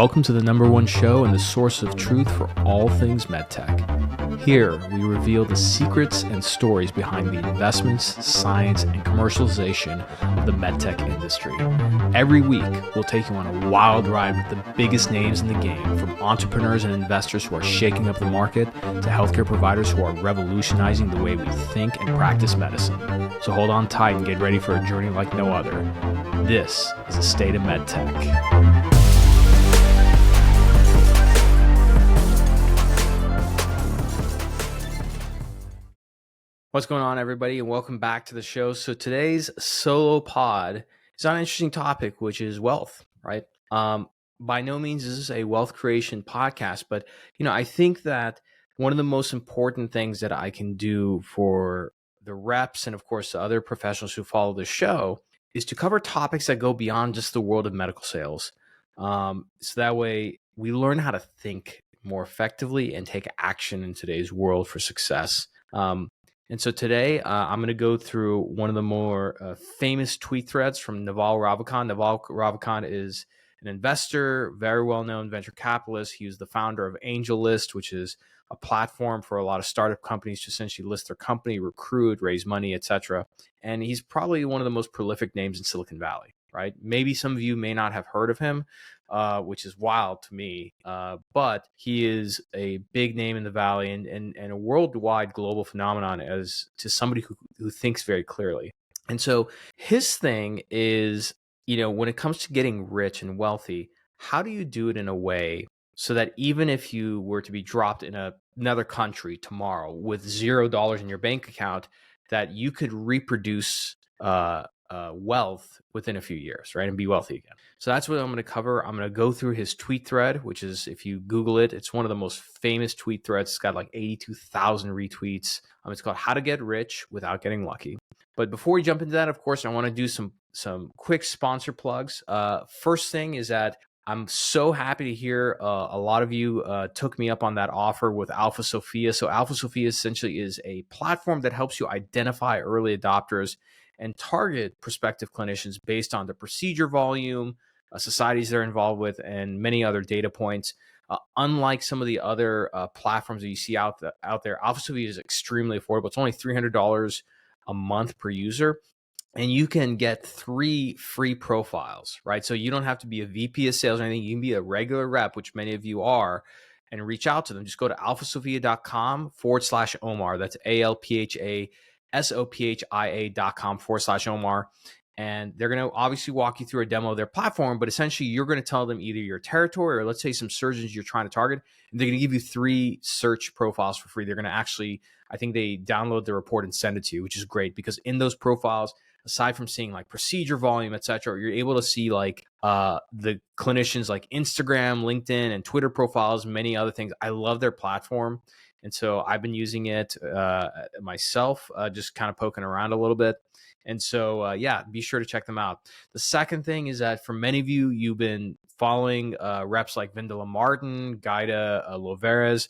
Welcome to the #1 show and the source of truth for all things MedTech. Here, we reveal the secrets and stories behind the investments, science, and commercialization of the MedTech industry. Every week, we'll take you on a wild ride with the biggest names in the game, from entrepreneurs and investors who are shaking up the market to healthcare providers who are revolutionizing the way we think and practice medicine. So hold on tight and get ready for a journey like no other. This is the State of MedTech. What's going on, everybody, and welcome back to the show. So today's solo pod is on an interesting topic, which is wealth, right? By no means is this a wealth creation podcast, but I think that one of the most important things that I can do for the reps and, of course, the other professionals who follow the show is to cover topics that go beyond just the world of medical sales. So that way we learn how to think more effectively and take action in today's world for success. And so today, I'm going to go through one of the more famous tweet threads from Naval Ravikant. Naval Ravikant is an investor, very well-known venture capitalist. He was the founder of AngelList, which is a platform for a lot of startup companies to essentially list their company, recruit, raise money, etc. And he's probably one of the most prolific names in Silicon Valley, right? Maybe some of you may not have heard of him, which is wild to me. But he is a big name in the Valley and a worldwide global phenomenon as to somebody who thinks very clearly. And so his thing is, when it comes to getting rich and wealthy, how do you do it in a way so that even if you were to be dropped in another country tomorrow with $0 in your bank account, that you could reproduce wealth within a few years, right? And be wealthy again. So that's what I'm going to cover. I'm going to go through his tweet thread, which is, if you Google it, it's one of the most famous tweet threads. It's got like 82,000 retweets. It's called How to Get Rich Without Getting Lucky. But before we jump into that, of course, I want to do some quick sponsor plugs. First thing is that I'm so happy to hear a lot of you took me up on that offer with Alpha Sophia. So Alpha Sophia essentially is a platform that helps you identify early adopters and target prospective clinicians based on the procedure volume, societies they're involved with, and many other data points. Unlike some of the other platforms that you see out there, Alpha Sophia is extremely affordable. It's only $300 a month per user, and you can get 3 free profiles, right? So you don't have to be a VP of sales or anything. You can be a regular rep, which many of you are, and reach out to them. Just go to alphasophia.com/Omar. That's ALPHASOPHIA.com/Omar. And they're going to obviously walk you through a demo of their platform, but essentially you're going to tell them either your territory or, let's say, some surgeons you're trying to target, and they're going to give you 3 search profiles for free. They're going to actually, I think they download the report and send it to you, which is great, because in those profiles, aside from seeing like procedure volume, et cetera, you're able to see like the clinicians like Instagram, LinkedIn, and Twitter profiles, many other things. I love their platform. And so I've been using it myself, just kind of poking around a little bit. And so, be sure to check them out. The second thing is that for many of you, you've been following reps like Vindela Martin, Gaida Loveres,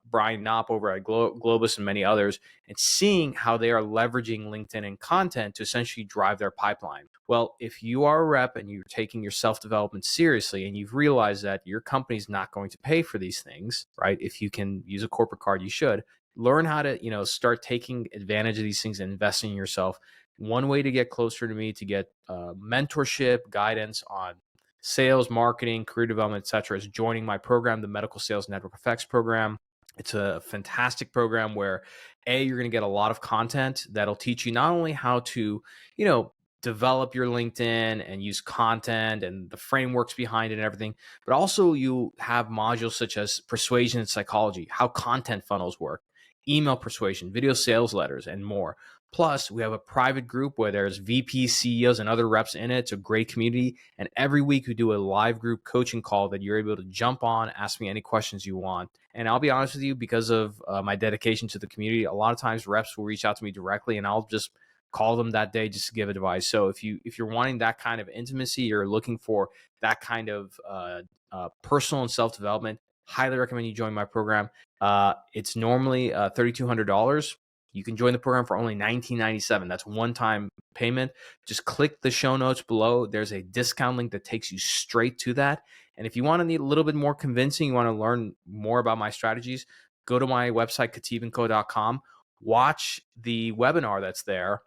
Brian Knopp over at Globus, and many others, and seeing how they are leveraging LinkedIn and content to essentially drive their pipeline. Well, if you are a rep and you're taking your self-development seriously and you've realized that your company's not going to pay for these things, right? If you can use a corporate card, you should. Learn how to, start taking advantage of these things and investing in yourself. One way to get closer to me, to get mentorship, guidance on sales, marketing, career development, et cetera, is joining my program, the Medical Sales Network Effects program. It's a fantastic program where, you're going to get a lot of content that'll teach you not only how to, develop your LinkedIn and use content and the frameworks behind it and everything, but also you have modules such as persuasion and psychology, how content funnels work, email persuasion, video sales letters, and more. Plus, we have a private group where there's VPs, CEOs, and other reps in it. It's a great community. And every week we do a live group coaching call that you're able to jump on, ask me any questions you want. And I'll be honest with you, because of my dedication to the community, a lot of times reps will reach out to me directly, and I'll just call them that day just to give advice. So if you're wanting that kind of intimacy, you're looking for that kind of personal and self-development, highly recommend you join my program. It's normally $3,200. You can join the program for only $19.97. That's one-time payment. Just click the show notes below. There's a discount link that takes you straight to that. And if you want to need a little bit more convincing, you want to learn more about my strategies, go to my website, khateebandco.com, watch the webinar that's there,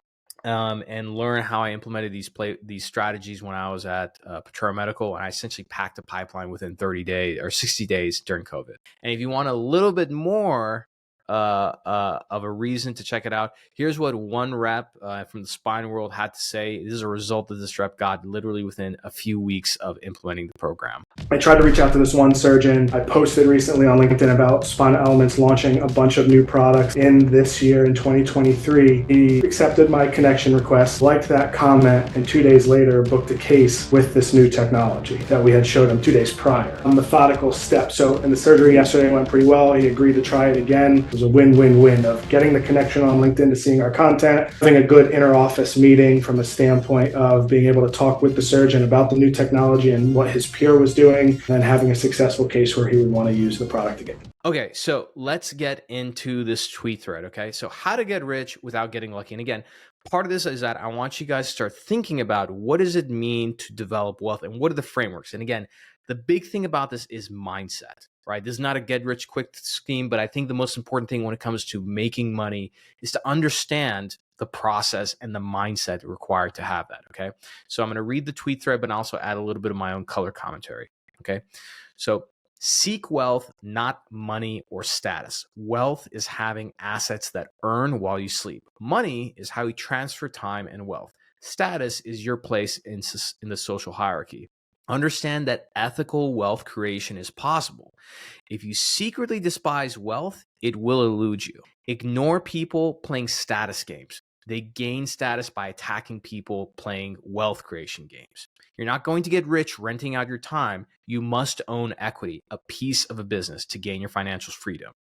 and learn how I implemented these strategies when I was at Paterra Medical, and I essentially packed a pipeline within 30 days or 60 days during COVID. And if you want a little bit more of a reason to check it out, here's what one rep from the spine world had to say. This is a result that this rep got literally within a few weeks of implementing the program. I tried to reach out to this one surgeon. I posted recently on LinkedIn about Spinal Elements launching a bunch of new products in this year, in 2023. He accepted my connection request, liked that comment, and 2 days later booked a case with this new technology that we had showed him 2 days prior. A methodical step. So, and the surgery yesterday went pretty well. He agreed to try it again. It was a win-win-win of getting the connection on LinkedIn to seeing our content, having a good inter-office meeting from a standpoint of being able to talk with the surgeon about the new technology and what his peer was doing, and then having a successful case where he would want to use the product again. Okay, so let's get into this tweet thread, okay? So how to get rich without getting lucky. And again, part of this is that I want you guys to start thinking about what does it mean to develop wealth and what are the frameworks? And again, the big thing about this is mindset, right? This is not a get rich quick scheme, but I think the most important thing when it comes to making money is to understand the process and the mindset required to have that, okay? So I'm going to read the tweet thread, but also add a little bit of my own color commentary, okay? So seek wealth, not money or status. Wealth is having assets that earn while you sleep. Money is how you transfer time and wealth. Status is your place in the social hierarchy. Understand that ethical wealth creation is possible. If you secretly despise wealth, it will elude you. Ignore people playing status games. They gain status by attacking people playing wealth creation games. You're not going to get rich renting out your time. You must own equity, a piece of a business, to gain your financial freedom.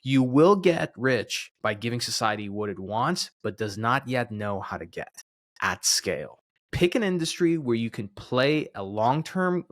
You will get rich by giving society what it wants, but does not yet know how to get at scale. Pick an industry where you can play long-term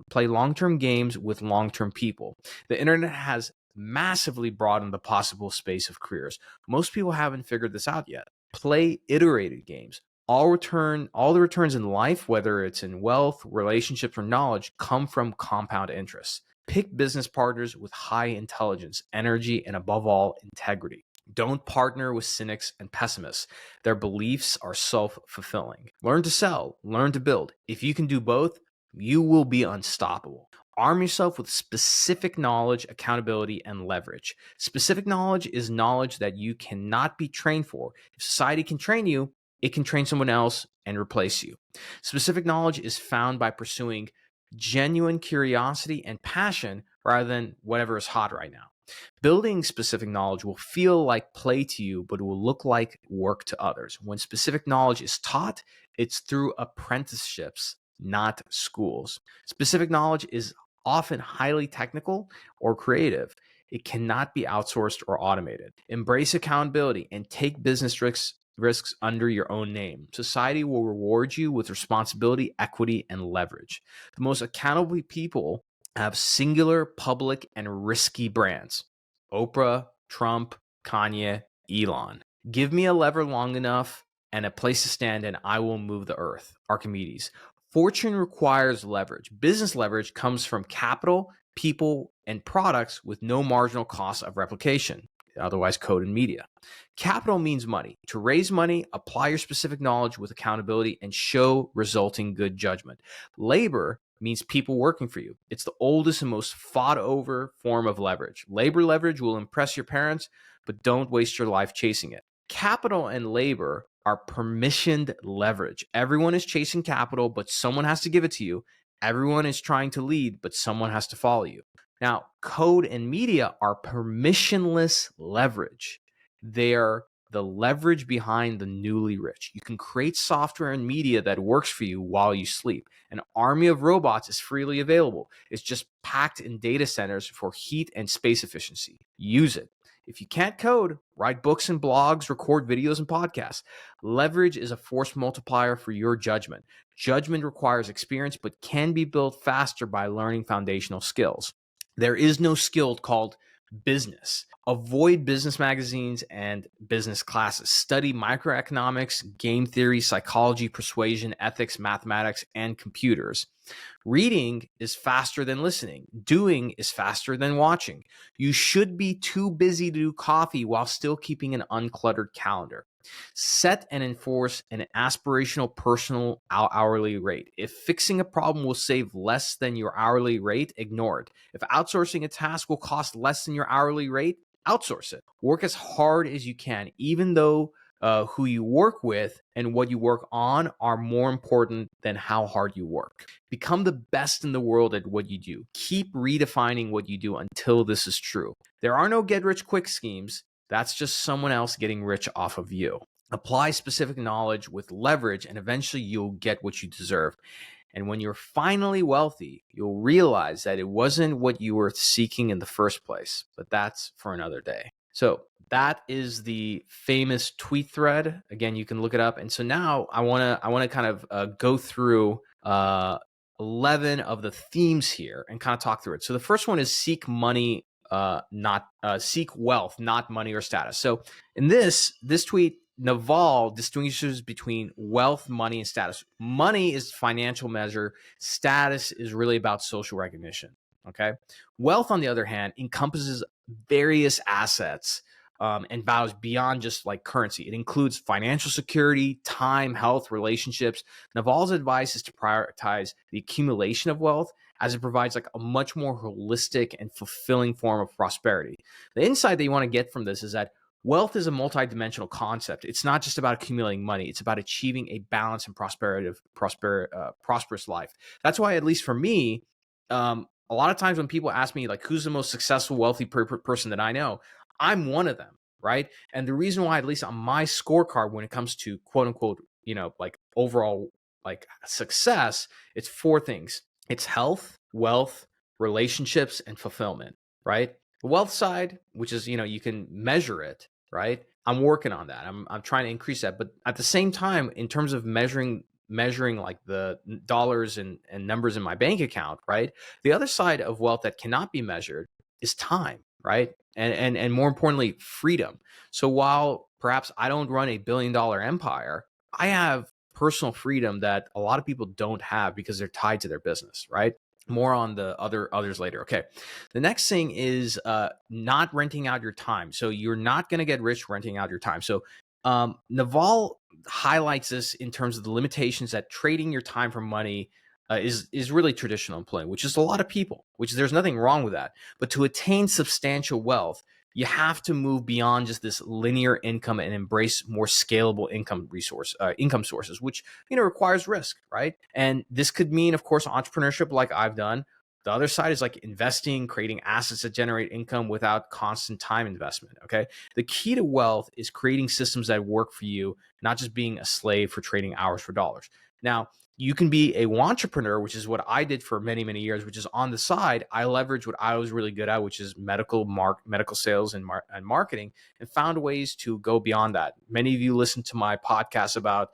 games with long-term people. The internet has massively broadened the possible space of careers. Most people haven't figured this out yet. Play iterated games. All the returns in life, whether it's in wealth, relationships, or knowledge, come from compound interest. Pick business partners with high intelligence, energy, and above all, integrity. Don't partner with cynics and pessimists. Their beliefs are self-fulfilling. Learn to sell, learn to build. If you can do both, you will be unstoppable. Arm yourself with specific knowledge, accountability, and leverage. Specific knowledge is knowledge that you cannot be trained for. If society can train you, it can train someone else and replace you. Specific knowledge is found by pursuing genuine curiosity and passion rather than whatever is hot right now. Building specific knowledge will feel like play to you, but it will look like work to others. When specific knowledge is taught, it's through apprenticeships, not schools. Specific knowledge is often highly technical or creative. It cannot be outsourced or automated. Embrace accountability and take business risks under your own name. Society will reward you with responsibility, equity, and leverage. The most accountable people have singular, public, and risky brands. Oprah, Trump, Kanye, Elon. Give me a lever long enough and a place to stand, and I will move the earth. Archimedes. Fortune requires leverage. Business leverage comes from capital, people, and products with no marginal cost of replication, otherwise code and media. Capital means money. To raise money, apply your specific knowledge with accountability and show resulting good judgment. Labor means people working for you. It's the oldest and most fought over form of leverage. Labor leverage will impress your parents, but don't waste your life chasing it. Capital and labor are permissioned leverage. Everyone is chasing capital, but someone has to give it to you. Everyone is trying to lead, but someone has to follow you. Now, code and media are permissionless leverage. They are the leverage behind the newly rich. You can create software and media that works for you while you sleep. An army of robots is freely available. It's just packed in data centers for heat and space efficiency. Use it. If you can't code, write books and blogs, record videos and podcasts. Leverage is a force multiplier for your judgment. Judgment requires experience, but can be built faster by learning foundational skills. There is no skill called business. Avoid business magazines and business classes. Study microeconomics, game theory, psychology, persuasion, ethics, mathematics, and computers. Reading is faster than listening. Doing is faster than watching. You should be too busy to do coffee while still keeping an uncluttered calendar. Set and enforce an aspirational personal hourly rate. If fixing a problem will save less than your hourly rate, ignore it. If outsourcing a task will cost less than your hourly rate, outsource it. Work as hard as you can, even though who you work with and what you work on are more important than how hard you work. Become the best in the world at what you do. Keep redefining what you do until this is true. There are no get-rich-quick schemes. That's just someone else getting rich off of you. Apply specific knowledge with leverage, and eventually you'll get what you deserve. And when you're finally wealthy, you'll realize that it wasn't what you were seeking in the first place, but that's for another day. So that is the famous tweet thread. Again, you can look it up. And so now I want to kind of go through 11 of the themes here and kind of talk through it. So the first one is seek money, seek wealth, not money or status. So in this tweet, Naval distinguishes between wealth, money, and status. Money is financial measure. Status is really about social recognition. Okay. Wealth, on the other hand, encompasses various assets and values beyond just like currency. It includes financial security, time, health, relationships. Naval's advice is to prioritize the accumulation of wealth, as it provides like a much more holistic and fulfilling form of prosperity. The insight that you want to get from this is that wealth is a multidimensional concept. It's not just about accumulating money. It's about achieving a balanced and prosperous life. That's why, at least for me, a lot of times when people ask me, like, who's the most successful, wealthy person that I know, I'm one of them, right? And the reason why, at least on my scorecard, when it comes to quote unquote, like overall like success, it's 4 things. It's health, wealth, relationships, and fulfillment, right? The wealth side, which is, you can measure it, right? I'm working on that. I'm trying to increase that. But at the same time, in terms of measuring like the dollars and numbers in my bank account, right? The other side of wealth that cannot be measured is time, right? And more importantly, freedom. So while perhaps I don't run a $1 billion empire, I have personal freedom that a lot of people don't have because they're tied to their business, right? More on the others later. Okay. The next thing is not renting out your time. So you're not going to get rich renting out your time. So Naval highlights this in terms of the limitations that trading your time for money is really traditional employment, which is a lot of people, which there's nothing wrong with that. But to attain substantial wealth, you have to move beyond just this linear income and embrace more scalable income sources, which requires risk, right? And this could mean, of course, entrepreneurship, like I've done. The other side is like investing, creating assets that generate income without constant time investment. Okay. The key to wealth is creating systems that work for you, not just being a slave for trading hours for dollars. Now, you can be a entrepreneur, which is what I did for many, many years, which is on the side. I leveraged what I was really good at, which is medical sales and marketing, and found ways to go beyond that. Many of you listen to my podcast about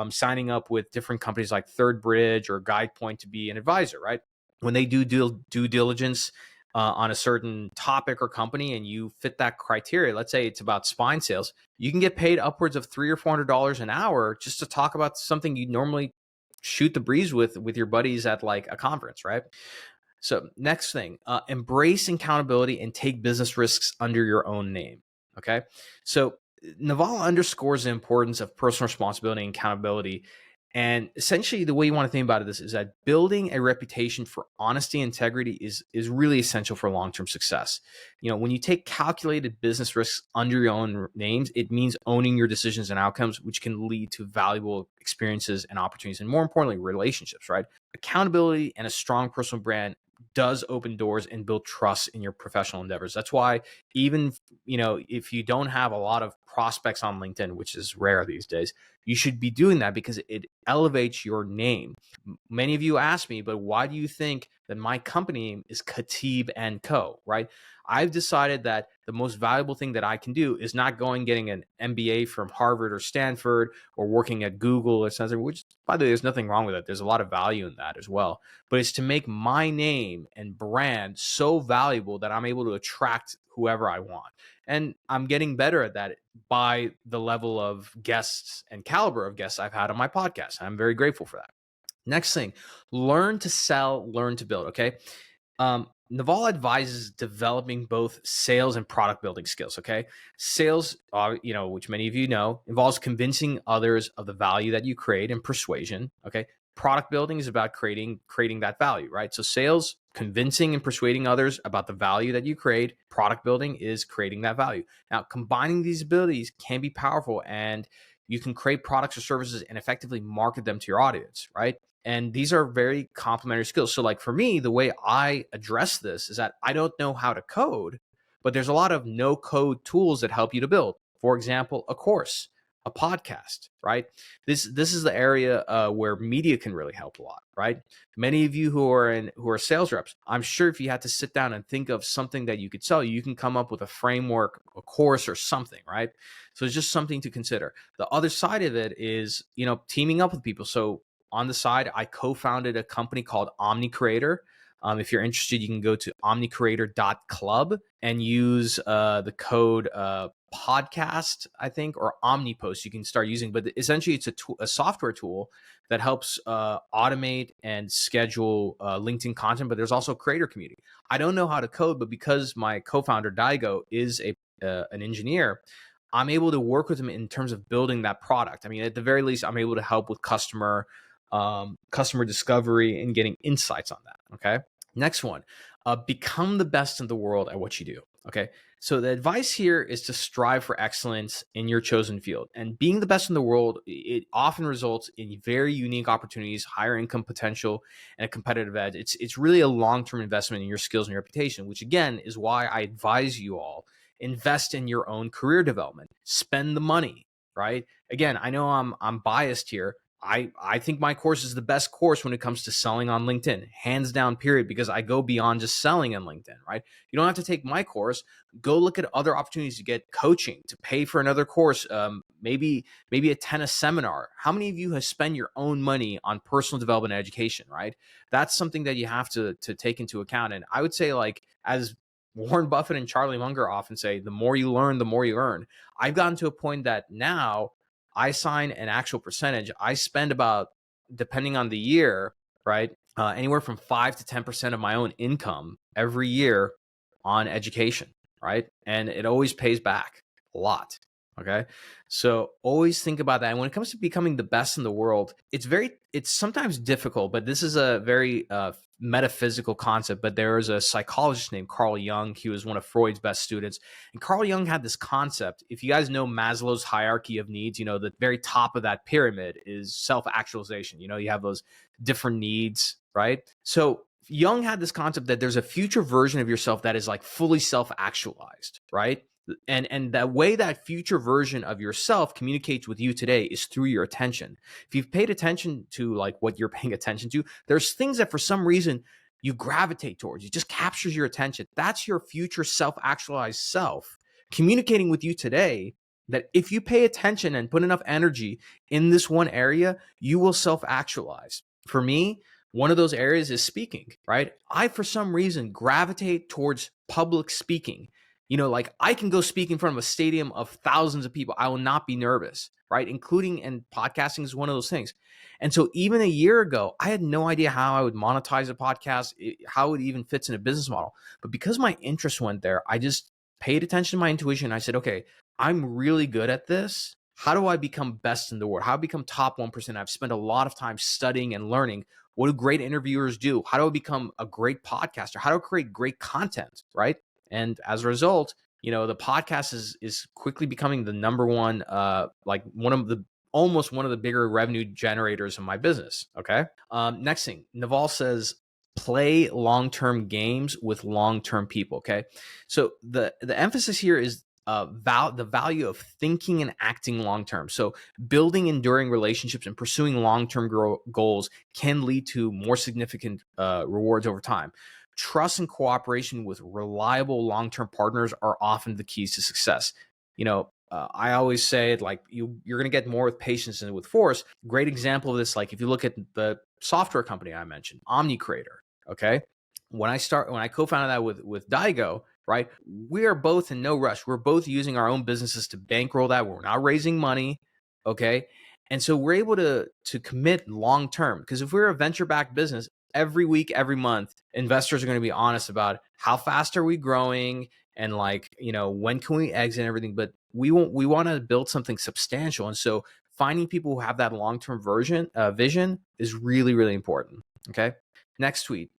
signing up with different companies like Third Bridge or GuidePoint to be an advisor, right? When they do due diligence on a certain topic or company and you fit that criteria, let's say it's about spine sales, you can get paid upwards of $300 or $400 an hour just to talk about something you normally shoot the breeze with your buddies at like a conference, right? So next thing, embrace accountability and take business risks under your own name. Okay. So Naval underscores the importance of personal responsibility and accountability. And essentially the way you want to think about this is that building a reputation for honesty and integrity is really essential for long-term success. When you take calculated business risks under your own names, it means owning your decisions and outcomes, which can lead to valuable experiences and opportunities, and more importantly, relationships, right? Accountability and a strong personal brand does open doors and build trust in your professional endeavors. That's why even, if you don't have a lot of prospects on LinkedIn, which is rare these days, you should be doing that because it elevates your name. Many of you ask me, but why do you think that my company name is Khateeb & Co., right? I've decided that the most valuable thing that I can do is not getting an MBA from Harvard or Stanford or working at Google or something, which, by the way, there's nothing wrong with that. There's a lot of value in that as well. But it's to make my name and brand so valuable that I'm able to attract whoever I want. And I'm getting better at that by the level of guests and caliber of guests I've had on my podcast. I'm very grateful for that. Next thing, learn to sell, learn to build. Okay. Naval advises developing both sales and product building skills. Okay. Sales, which many of you know, involves convincing others of the value that you create and persuasion. Okay. Product building is about creating that value, right? So sales, convincing and persuading others about the value that you create. Product building is creating that value. Now, combining these abilities can be powerful, and you can create products or services and effectively market them to your audience, right? And these are very complementary skills. So like for me, the way I address this is that I don't know how to code, but there's a lot of no code tools that help you to build. For example, a course, a podcast, right? This is the area where media can really help a lot, right? Many of you who are sales reps, I'm sure if you had to sit down and think of something that you could sell, you can come up with a framework, a course, or something, right? So it's just something to consider. The other side of it is, teaming up with people. So on the side, I co-founded a company called Omni Creator. If you're interested, you can go to omnicreator.club and use the code podcast, I think, or OmniPost. You can start using, but essentially it's a software tool that helps automate and schedule LinkedIn content, but there's also a creator community. I don't know how to code, but because my co-founder Daigo is an engineer, I'm able to work with him in terms of building that product. I mean, at the very least, I'm able to help with customer discovery and getting insights on that. Okay. Next one, become the best in the world at what you do. Okay. So the advice here is to strive for excellence in your chosen field, and being the best in the world, it often results in very unique opportunities, higher income potential, and a competitive edge. It's really a long-term investment in your skills and your reputation, which again is why I advise you all invest in your own career development, spend the money, right? Again, I know I'm biased here. I think my course is the best course when it comes to selling on LinkedIn, hands down, period, because I go beyond just selling on LinkedIn, right? You don't have to take my course. Go look at other opportunities to get coaching, to pay for another course, maybe attend a seminar. How many of you have spent your own money on personal development and education, right? That's something that you have to take into account. And I would say, like, as Warren Buffett and Charlie Munger often say, the more you learn, the more you earn. I've gotten to a point that now I sign an actual percentage. I spend about, depending on the year, right, anywhere from 5 to 10% of my own income every year on education, right? And it always pays back a lot. Okay. So always think about that. And when it comes to becoming the best in the world, it's sometimes difficult, but this is a very metaphysical concept. But there is a psychologist named Carl Jung. He was one of Freud's best students. And Carl Jung had this concept. If you guys know Maslow's hierarchy of needs, the very top of that pyramid is self-actualization. You have those different needs, right? So Jung had this concept that there's a future version of yourself that is like fully self-actualized, right? And the way that future version of yourself communicates with you today is through your attention. If you've paid attention to like what you're paying attention to, there's things that for some reason you gravitate towards. It just captures your attention. That's your future self-actualized self communicating with you today, that if you pay attention and put enough energy in this one area, you will self-actualize. For me, one of those areas is speaking, right? I, for some reason, gravitate towards public speaking. Like I can go speak in front of a stadium of thousands of people. I will not be nervous, right? And podcasting is one of those things. And so even a year ago, I had no idea how I would monetize a podcast, how it even fits in a business model. But because my interest went there, I just paid attention to my intuition. I said, okay, I'm really good at this. How do I become best in the world? How do I become top 1%? I've spent a lot of time studying and learning. What do great interviewers do? How do I become a great podcaster? How do I create great content, right? And as a result, the podcast is quickly becoming the number one, almost one of the bigger revenue generators in my business. Okay. Next thing, Naval says, play long-term games with long-term people. Okay. So the emphasis here is the value of thinking and acting long-term. So building enduring relationships and pursuing long-term goals can lead to more significant rewards over time. Trust and cooperation with reliable long-term partners are often the keys to success. I always say, like, you're going to get more with patience than with force. Great example of this, like if you look at the software company I mentioned, Omni Creator. Okay, when I co-founded that with Daigo, right? We are both in no rush. We're both using our own businesses to bankroll that. We're not raising money, okay? And so we're able to commit long term, because if we're a venture backed business, every week, every month, investors are going to be honest about how fast are we growing, and like, when can we exit and everything. But we want to build something substantial, and so finding people who have that long term vision is really, really important. Okay. Next tweet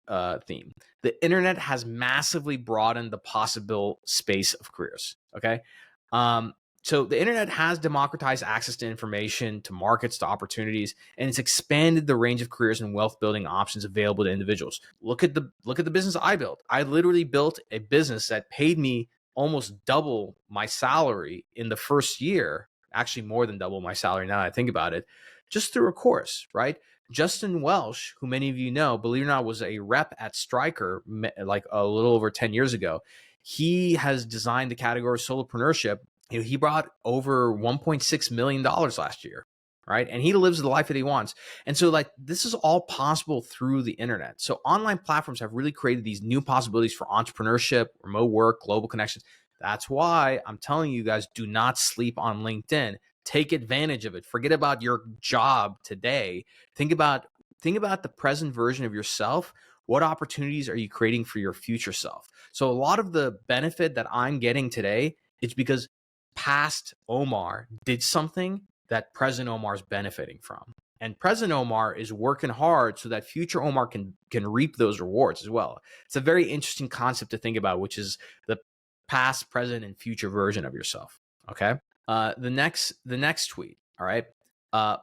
theme: the internet has massively broadened the possible space of careers. Okay. So the internet has democratized access to information, to markets, to opportunities, and it's expanded the range of careers and wealth building options available to individuals. Look at the business I built. I literally built a business that paid me almost double my salary in the first year, actually more than double my salary now that I think about it, just through a course, right? Justin Welsh, who many of you know, believe it or not, was a rep at Stryker like a little over 10 years ago. He has designed the category of solopreneurship. He brought over $1.6 million last year, right? And he lives the life that he wants. And so like, this is all possible through the internet. So online platforms have really created these new possibilities for entrepreneurship, remote work, global connections. That's why I'm telling you guys, do not sleep on LinkedIn. Take advantage of it. Forget about your job today. Think about the present version of yourself. What opportunities are you creating for your future self? So a lot of the benefit that I'm getting today is because past Omar did something that present Omar is benefiting from. And present Omar is working hard so that future Omar can reap those rewards as well. It's a very interesting concept to think about, which is the past, present, and future version of yourself. Okay. The next tweet. All right.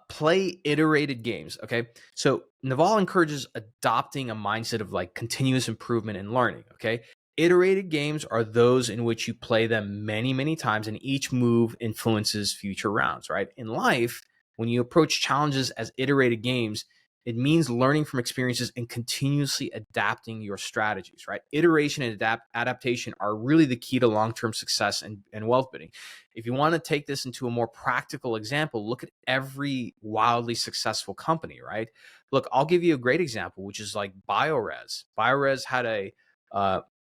Play iterated games. Okay. So Naval encourages adopting a mindset of like continuous improvement and learning. Okay. Iterated games are those in which you play them many, many times, and each move influences future rounds, right? In life, when you approach challenges as iterated games, it means learning from experiences and continuously adapting your strategies, right? Iteration and adaptation are really the key to long-term success and wealth building. If you want to take this into a more practical example, look at every wildly successful company, right? Look, I'll give you a great example, which is like BioRez. BioRez had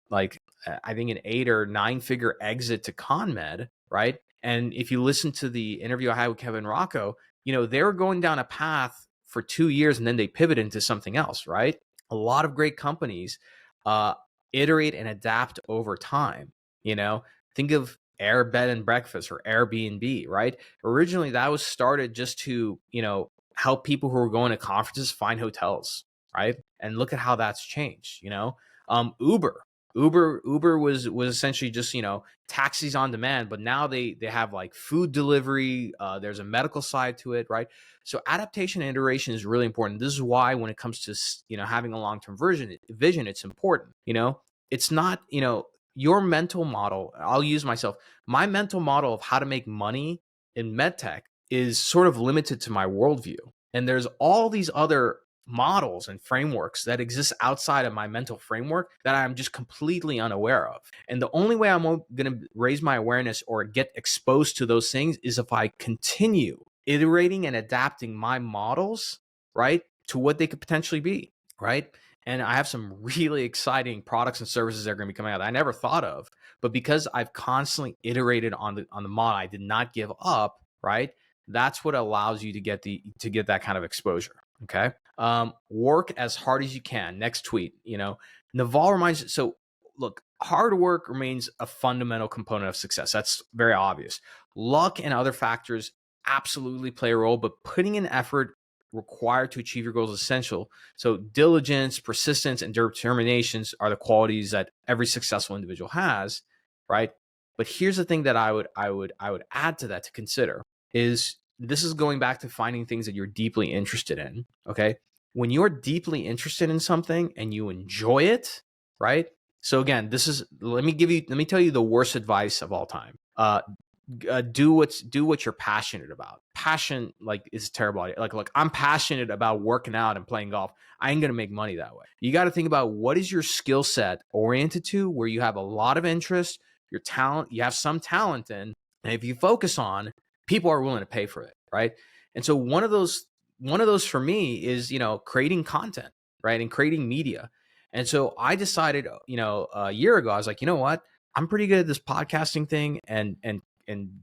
I think an 8 or 9 figure exit to ConMed, right? And if you listen to the interview I had with Kevin Rocco, they were going down a path for 2 years and then they pivot into something else, right? A lot of great companies iterate and adapt over time. Think of Air Bed and Breakfast or Airbnb, right? Originally, that was started just to, help people who were going to conferences find hotels, right? And look at how that's changed, Uber was essentially just, taxis on demand, but now they have like food delivery. There's a medical side to it, right? So adaptation and iteration is really important. This is why when it comes to, having a long-term vision, it's important. It's not, your mental model. I'll use myself. My mental model of how to make money in medtech is sort of limited to my worldview. And there's all these other models and frameworks that exist outside of my mental framework that I'm just completely unaware of. And the only way I'm going to raise my awareness or get exposed to those things is if I continue iterating and adapting my models, right, to what they could potentially be, right? And I have some really exciting products and services that are going to be coming out that I never thought of, but because I've constantly iterated on the model, I did not give up, right? That's what allows you to get that kind of exposure. Okay. Work as hard as you can. Next tweet, Naval reminds, so look, hard work remains a fundamental component of success. That's very obvious. Luck and other factors absolutely play a role, but putting in effort required to achieve your goals is essential. So diligence, persistence, and determinations are the qualities that every successful individual has, right? But here's the thing that I would add to that to consider is this is going back to finding things that you're deeply interested in. Okay. When you're deeply interested in something and you enjoy it, right? So again, let me tell you the worst advice of all time. Do what you're passionate about. Passion is terrible. Like I'm passionate about working out and playing golf. I ain't going to make money that way. You got to think about what is your skill set oriented to, where you have a lot of interest, your talent, you have some talent in, and if you focus on, people are willing to pay for it, right? And so one of those for me is, creating content, right? And creating media. And so I decided, a year ago, I was like, you know what? I'm pretty good at this podcasting thing and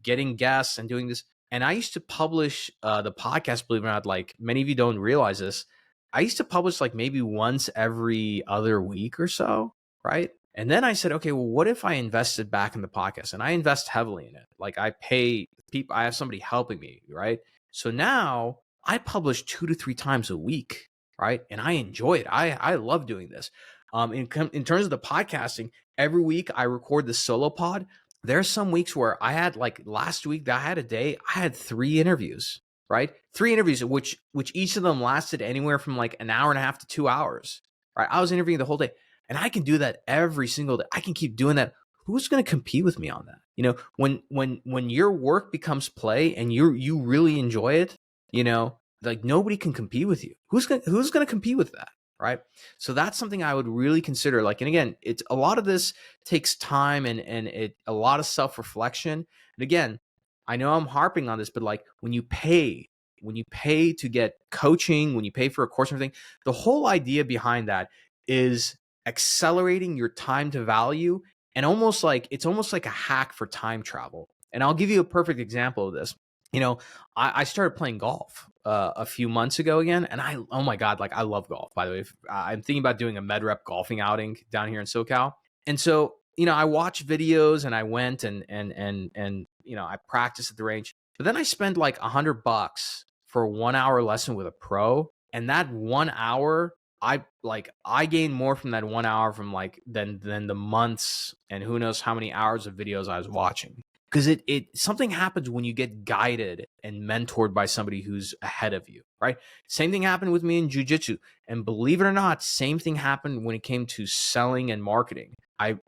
getting guests and doing this. And I used to publish the podcast, believe it or not, like many of you don't realize this. I used to publish like maybe once every other week or so, right? And then I said, okay, well, what if I invested back in the podcast? And I invest heavily in it. Like I pay people, I have somebody helping me, right? So now I publish 2 to 3 times a week, right? And I enjoy it. I love doing this. In terms of the podcasting, every week I record the solo pod. There's some weeks where I had, like last week that I had a day, I had 3 interviews, right? 3 interviews, which each of them lasted anywhere from like an hour and a half to 2 hours, right? I was interviewing the whole day, and I can do that every single day. I can keep doing that. Who's going to compete with me on that? You know, when your work becomes play and you really enjoy it, you know, like nobody can compete with you. Who's going to compete with that? Right. So that's something I would really consider. Like, and again, it's a lot of this takes time and a lot of self-reflection. And again, I know I'm harping on this, but like when you pay to get coaching, when you pay for a course and everything, the whole idea behind that is accelerating your time to value, and it's almost like a hack for time travel. And I'll give you a perfect example of this. You know, I started playing golf a few months ago again, and oh my God, like I love golf. By the way, I'm thinking about doing a MedRep golfing outing down here in SoCal, and so you know, I watched videos and I went and you know, I practiced at the range, but then I spent like $100 for a 1 hour lesson with a pro, and that 1 hour, I gained more from that 1 hour from like than the months and who knows how many hours of videos I was watching. Because it something happens when you get guided and mentored by somebody who's ahead of you, right? Same thing happened with me in jiu-jitsu. And believe it or not, same thing happened when it came to selling and marketing. I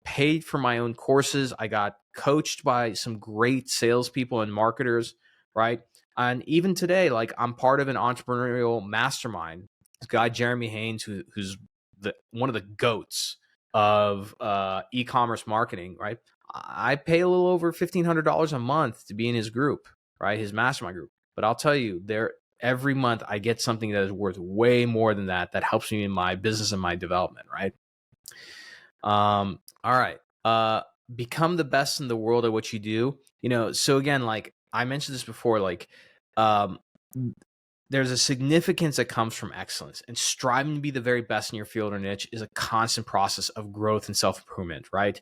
paid for my own courses. I got coached by some great salespeople and marketers, right? And even today, like I'm part of an entrepreneurial mastermind. This guy, Jeremy Haynes, who's one of the GOATs of e-commerce marketing, right? I pay a little over $1,500 a month to be in his group, right? His mastermind group. But I'll tell you, every month I get something that is worth way more than that helps me in my business and my development, right? All right. Become the best in the world at what you do. You know, so again, like I mentioned this before, like there's a significance that comes from excellence, and striving to be the very best in your field or niche is a constant process of growth and self-improvement, right?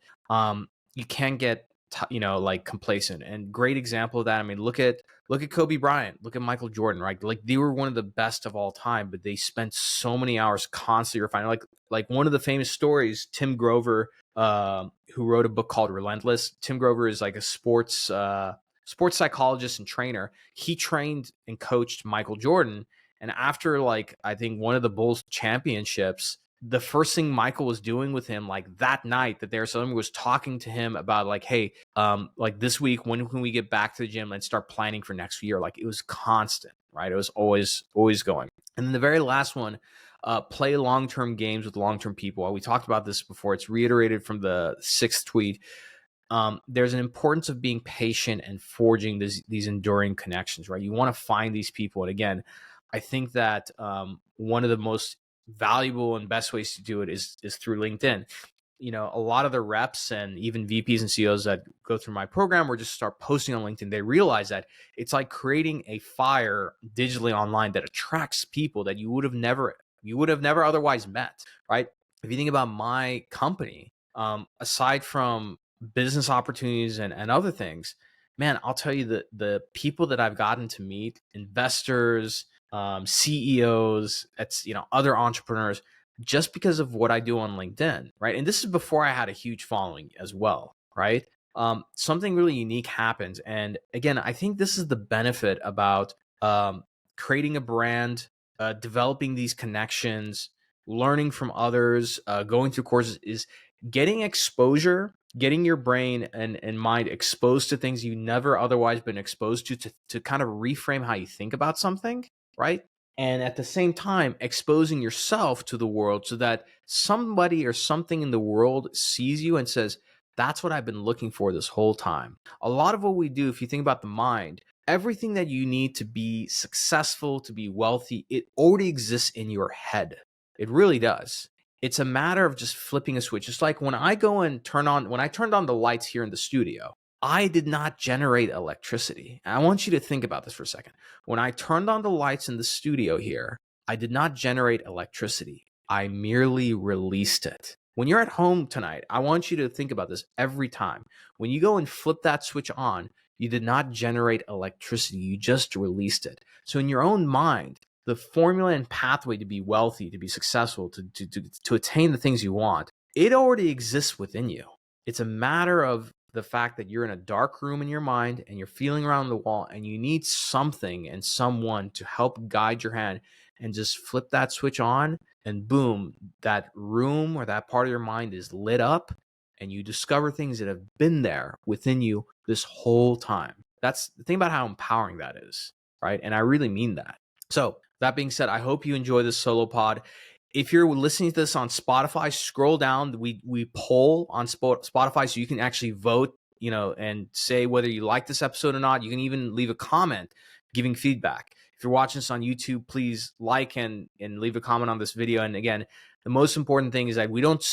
You can get like complacent. And great example of that, I mean, look at Kobe Bryant, look at Michael Jordan, right? Like they were one of the best of all time, but they spent so many hours constantly refining. Like one of the famous stories, Tim Grover, who wrote a book called Relentless. Tim Grover is like a sports psychologist and trainer. He trained and coached Michael Jordan, and after like I think one of the Bulls championships, the first thing Michael was doing with him, like that night that there, someone was talking to him about like, hey, like this week, when can we get back to the gym and start planning for next year? Like it was constant, right? It was always going. And then the very last one, play long-term games with long-term people. We talked about this before. It's reiterated from the 6th tweet. There's an importance of being patient and forging these enduring connections, right? You want to find these people. And again, I think that one of the most valuable and best ways to do it is through LinkedIn. You know, a lot of the reps and even VPs and CEOs that go through my program or just start posting on LinkedIn, they realize that it's like creating a fire digitally online that attracts people that you would have never otherwise met, right? If you think about my company, aside from business opportunities and other things, man, I'll tell you that the people that I've gotten to meet, investors, CEOs, other entrepreneurs, just because of what I do on LinkedIn, right? And this is before I had a huge following as well, right? Something really unique happens. And again, I think this is the benefit about creating a brand, developing these connections, learning from others, going through courses, is getting exposure, getting your brain and mind exposed to things you never otherwise been exposed to kind of reframe how you think about something, right? And at the same time, exposing yourself to the world so that somebody or something in the world sees you and says, that's what I've been looking for this whole time. A lot of what we do, if you think about the mind, everything that you need to be successful, to be wealthy, it already exists in your head. It really does. It's a matter of just flipping a switch. It's like when I turned on the lights here in the studio, I did not generate electricity. And I want you to think about this for a second. When I turned on the lights in the studio here, I did not generate electricity. I merely released it. When you're at home tonight, I want you to think about this every time. When you go and flip that switch on, you did not generate electricity. You just released it. So in your own mind, the formula and pathway to be wealthy, to be successful, to attain the things you want, it already exists within you. It's a matter of the fact that you're in a dark room in your mind and you're feeling around the wall and you need something and someone to help guide your hand and just flip that switch on, and boom, that room or that part of your mind is lit up and you discover things that have been there within you this whole time. That's the thing about how empowering that is, right? And I really mean that. So that being said, I hope you enjoy this solo pod. If you're listening to this on Spotify, scroll down. We poll on Spotify so you can actually vote, and say whether you like this episode or not. You can even leave a comment giving feedback. If you're watching this on YouTube, please like and leave a comment on this video. And again, the most important thing is that we don't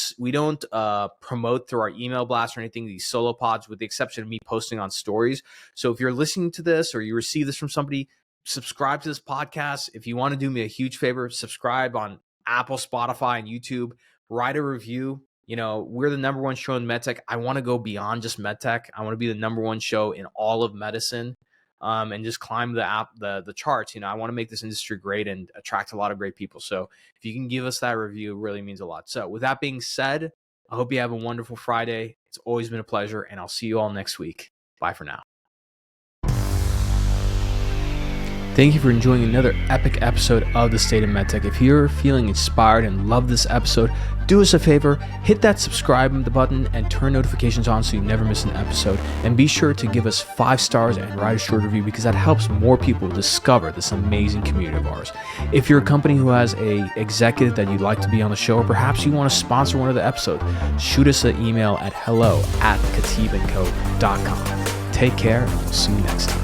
promote through our email blast or anything, these solo pods, with the exception of me posting on stories. So if you're listening to this or you receive this from somebody, subscribe to this podcast. If you want to do me a huge favor, subscribe on Apple, Spotify, and YouTube. Write a review. We're the number one show in MedTech. I want to go beyond just MedTech. I want to be the number one show in all of medicine, and just climb the charts. I want to make this industry great and attract a lot of great people. So if you can give us that review, it really means a lot. So with that being said, I hope you have a wonderful Friday. It's always been a pleasure, and I'll see you all next week. Bye for now. Thank you for enjoying another epic episode of the State of MedTech. If you're feeling inspired and love this episode, do us a favor, hit that subscribe button and turn notifications on so you never miss an episode. And be sure to give us 5 stars and write a short review, because that helps more people discover this amazing community of ours. If you're a company who has an executive that you'd like to be on the show, or perhaps you want to sponsor one of the episodes, shoot us an email at hello@khateebandco.com. Take care, and we'll see you next time.